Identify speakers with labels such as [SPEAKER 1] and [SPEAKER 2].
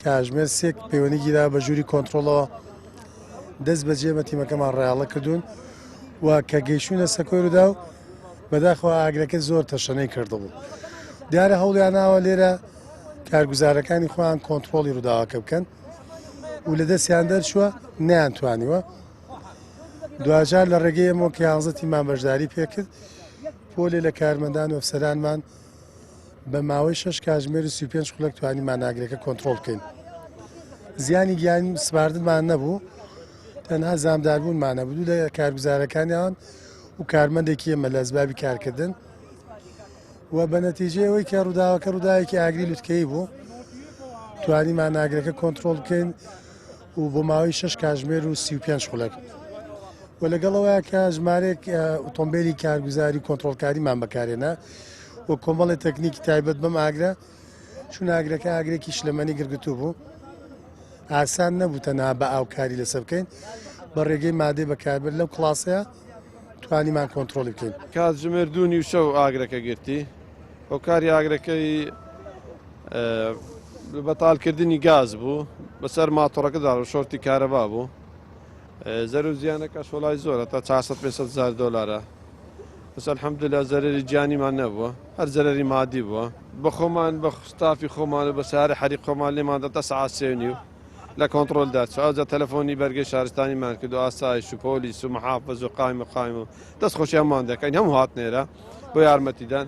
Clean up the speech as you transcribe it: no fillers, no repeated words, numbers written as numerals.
[SPEAKER 1] کاژمێر سێک پەیوەندیگیرا بە ژووری کۆنتترۆلەوە دەست بەجێ مەتیمەکەمان ڕێاڵە کردوون و کە گەیشتونە سەکۆیردا و بەداخەوە ئاگرەکە زۆر تەشەنەی کردبوو. دیارە هەوڵیان ناوە لێرە کارگوزارەکانی خۆیان کۆنتترۆلی ڕووداوەکە بکەن و لە دەستیان دەرچووە نەیانتوانیوە. دوجار لە ڕێگەی ئەمە کە 11 تیمان بەشداری پێکرد پۆلێ لە کارمەندان و ئەفسەرانمان بە ماوەی 6 کاتژمێر و 35 خولەک توانیمان ئاگرەکە کۆنتترۆل بکەین. زیانی گیانی سپاردنمان نەبوو، تەنها زامداربوونمان نەبوو لە کارگوزارەکانیان و کارمەندێکی ئەمە لە ئەسبابی کارکردن و بە نەتیجەیەوەی کە ڕووداوەکە ڕووداوێکی ئاگری لوتکەی بوو توانیمان ئاگرەکە کۆنتترۆل بکەین و بۆ ماوەی 6 کاتژمێر و 35 خولەک و لەگەڵەوەی کە ژمارەیەک ئۆتۆمبیلی کارگوزاری کۆنتترۆلکاریمان بەکارێنا و کۆمەڵی تەکنیکی تایبەت بەم ئاگرە چون ئاگرەکە ئاگرێکی شلەمەنی گرگتوو بوو ئاسان نەبوو تەنها بە ئاوکاری لەسەر بکەین بە ڕێگەی مادەی بەکاربێت لەو کڵاسەیە توانیمان کۆنتترۆلی بکەین.
[SPEAKER 2] کاتژمێر 2 شەو ئاگرەکە گرتی هۆکاری ئاگرەکەی بەتاڵکردنی گاز بوو بەسەر ماتۆڕەکەدا شۆرتی کارەبا بوو زەر و زیانەکە شۆڵای زۆرە تا 400-500,000 دلارە بەس الحەمدوللا زەرری گیانیمان نەبووە هەر زەرری مادی بووە بە خۆمان بە ستافی خۆمان و بە سارە حەری خۆمان لێماندا تا سەعات 3:30 لە کۆنتترۆلدا ئەوجا تەلەفۆنی بەرگەی شارستانیمان کرد و ئاسایش و پۆلیس و محافظ و قایم و دەست خۆشییانمان دەکەین هەموو هاتنێرە بۆ یارمەتیدان.